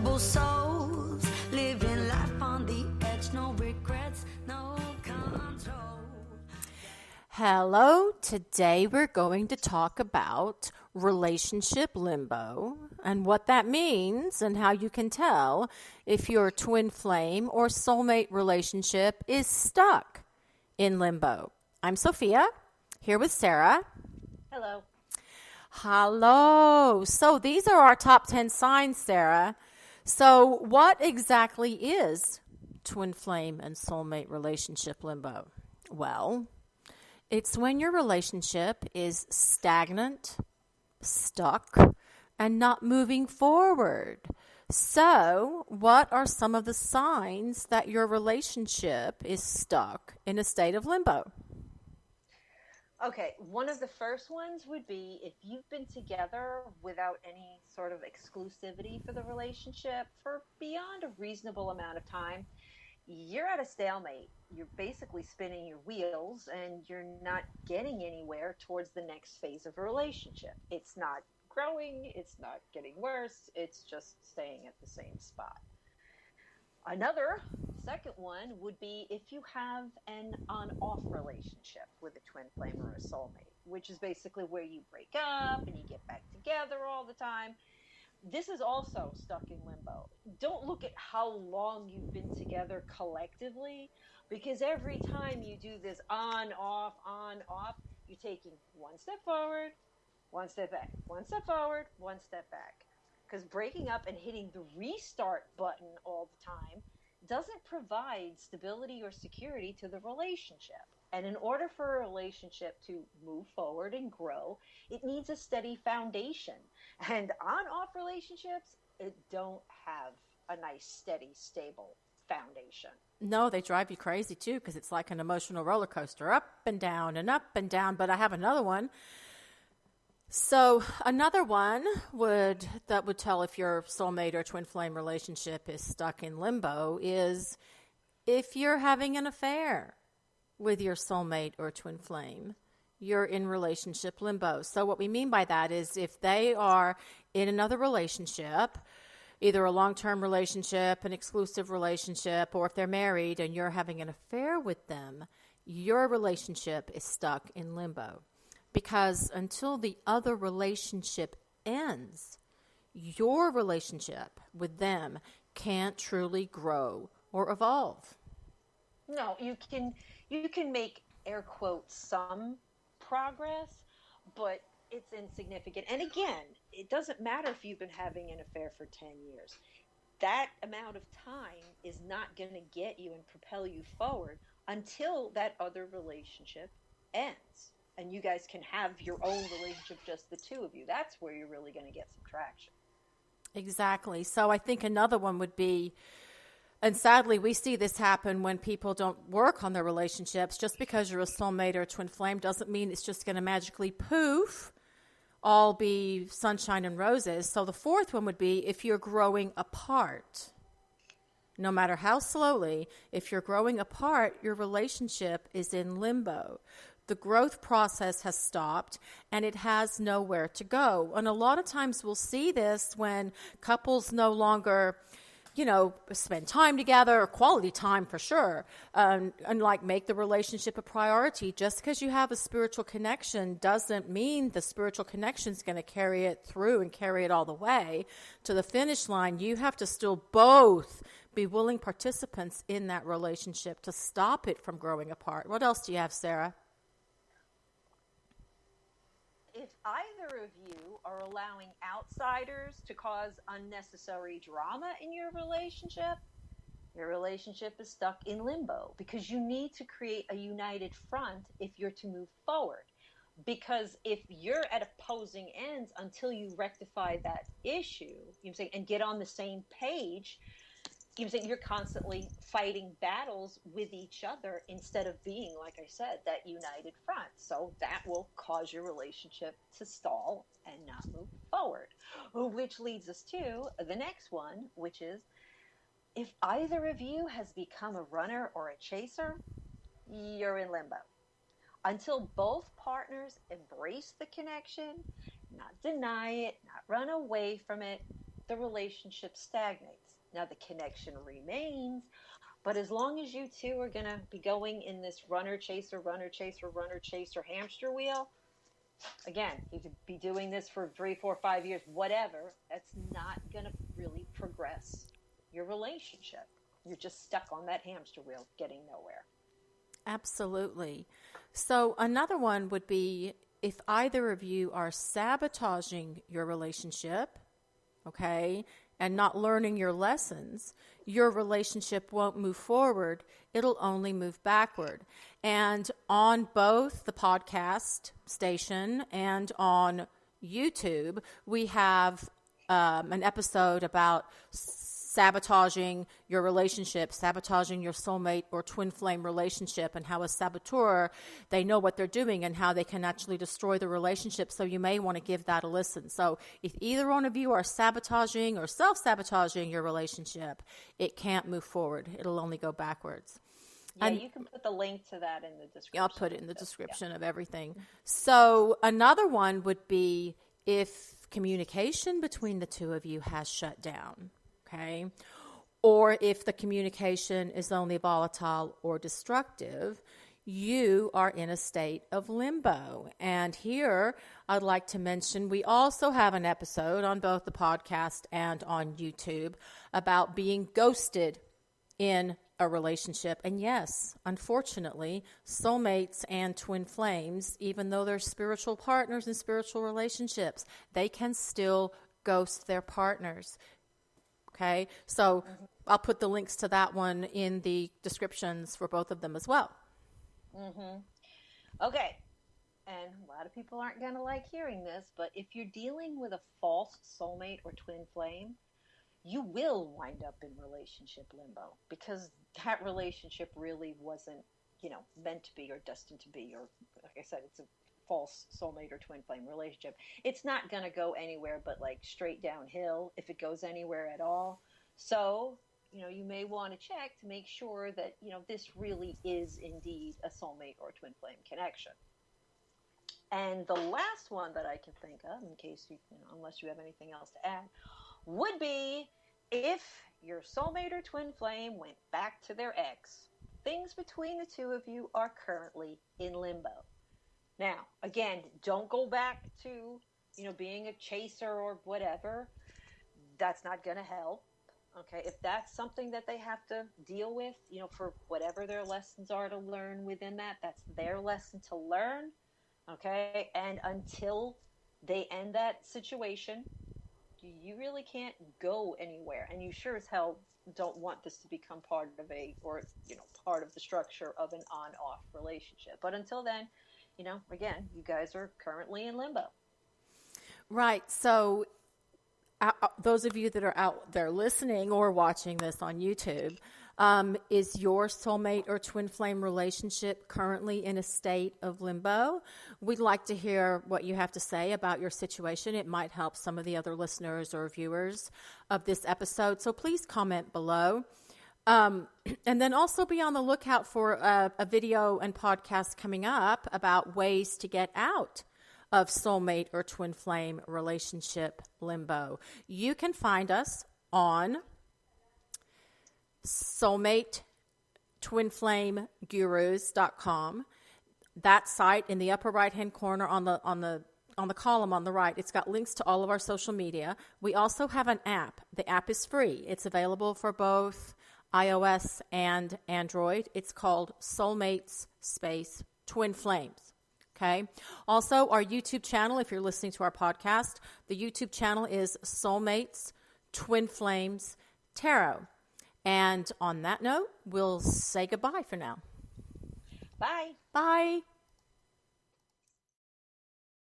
rebel souls living life on the edge, no regrets, no control. Hello, today we're going to talk about relationship limbo and what that means and how you can tell if your twin flame or soulmate relationship is stuck in limbo. I'm Sophia, here with Sarah. Hello. Hello. So these are our top 10 signs, Sarah. So what exactly is twin flame and soulmate relationship limbo? Well, it's when your relationship is stagnant, stuck, and not moving forward. So, what are some of the signs that your relationship is stuck in a state of limbo? Okay, one of the first ones would be if you've been together without any sort of exclusivity for the relationship for beyond a reasonable amount of time, you're at a stalemate. You're basically spinning your wheels and you're not getting anywhere towards the next phase of a relationship. It's not growing, it's not getting worse, it's just staying at the same spot. Another second one would be if you have an on-off relationship with a twin flame or a soulmate, which is basically where you break up and you get back together all the time. This is also stuck in limbo. Don't look at how long you've been together collectively, because every time you do this on, off, you're taking one step forward, one step back, one step forward, one step back. Because breaking up and hitting the restart button all the time doesn't provide stability or security to the relationship. And in order for a relationship to move forward and grow, it needs a steady foundation. And on-off relationships, it don't have a nice, steady, stable foundation. No, they drive you crazy too, because it's like an emotional roller coaster, up and down and up and down. But I have another one. So another one would tell if your soulmate or twin flame relationship is stuck in limbo is if you're having an affair with your soulmate or twin flame, you're in relationship limbo. So what we mean by that is if they are in another relationship, either a long-term relationship, an exclusive relationship, or if they're married and you're having an affair with them, your relationship is stuck in limbo. Because until the other relationship ends, your relationship with them can't truly grow or evolve. No, you can make air quotes some progress, but it's insignificant. And again, it doesn't matter if you've been having an affair for 10 years. That amount of time is not going to get you and propel you forward until that other relationship ends. And you guys can have your own relationship, just the two of you. That's where you're really going to get some traction. Exactly. So I think another one would be, and sadly we see this happen when people don't work on their relationships. Just because you're a soulmate or a twin flame doesn't mean it's just going to magically poof, all be sunshine and roses. So the fourth one would be if you're growing apart. No matter how slowly, if you're growing apart, your relationship is in limbo. The growth process has stopped and it has nowhere to go. And a lot of times we'll see this when couples no longer, spend time together, or quality time for sure, and like make the relationship a priority. Just because you have a spiritual connection doesn't mean the spiritual connection is going to carry it through and carry it all the way to the finish line. You have to still both be willing participants in that relationship to stop it from growing apart. What else do you have, Sarah? If either of you are allowing outsiders to cause unnecessary drama in your relationship is stuck in limbo, because you need to create a united front if you're to move forward. Because if you're at opposing ends until you rectify that issue, and get on the same page, you're constantly fighting battles with each other instead of being, like I said, that united front. So that will cause your relationship to stall and not move forward. Which leads us to the next one, which is if either of you has become a runner or a chaser, you're in limbo. Until both partners embrace the connection, not deny it, not run away from it, the relationship stagnates. Now the connection remains, but as long as you two are going to be going in this runner chaser, runner chaser, runner chaser hamster wheel, again, you could be doing this for 3, 4, 5 years, whatever, that's not going to really progress your relationship. You're just stuck on that hamster wheel getting nowhere. Absolutely. So another one would be if either of you are sabotaging your relationship, okay, and not learning your lessons, your relationship won't move forward. It'll only move backward. And on both the podcast station and on YouTube, we have an episode about sabotaging your relationship, sabotaging your soulmate or twin flame relationship, and how a saboteur, they know what they're doing and how they can actually destroy the relationship. So you may want to give that a listen. So if either one of you are sabotaging or self-sabotaging your relationship, it can't move forward. It'll only go backwards. Yeah, and you can put the link to that in the description. I'll put it in the description of everything. So another one would be if communication between the two of you has shut down. Okay, or if the communication is only volatile or destructive, you are in a state of limbo. And here I'd like to mention we also have an episode on both the podcast and on YouTube about being ghosted in a relationship. And yes, unfortunately, soulmates and twin flames, even though they're spiritual partners in spiritual relationships, they can still ghost their partners. Okay, so I'll put the links to that one in the descriptions for both of them as well. Okay, and a lot of people aren't going to like hearing this, but if you're dealing with a false soulmate or twin flame, you will wind up in relationship limbo because that relationship really wasn't, meant to be or destined to be, or like I said, it's a false soulmate or twin flame relationship. It's not going to go anywhere but like straight downhill if it goes anywhere at all. So, you may want to check to make sure that, this really is indeed a soulmate or twin flame connection. And the last one that I can think of, in case unless you have anything else to add, would be if your soulmate or twin flame went back to their ex. Things between the two of you are currently in limbo. Now, again, don't go back to, being a chaser or whatever. That's not going to help. Okay, if that's something that they have to deal with, for whatever their lessons are to learn within that, that's their lesson to learn. Okay, and until they end that situation, you really can't go anywhere. And you sure as hell don't want this to become part of part of the structure of an on-off relationship. But until then, again, you guys are currently in limbo. Right. So those of you that are out there listening or watching this on YouTube, is your soulmate or twin flame relationship currently in a state of limbo? We'd like to hear what you have to say about your situation. It might help some of the other listeners or viewers of this episode. So please comment below. And then also be on the lookout for a video and podcast coming up about ways to get out of soulmate or twin flame relationship limbo. You can find us on soulmatetwinflamegurus.com. That site in the upper right-hand corner on the column on the right, it's got links to all of our social media. We also have an app. The app is free. It's available for both iOS and Android. It's called Soulmates Twinflames. Okay. Also, our YouTube channel, if you're listening to our podcast, the YouTube channel is Soulmates Twinflames Tarot. And on that note, we'll say goodbye for now. Bye. Bye.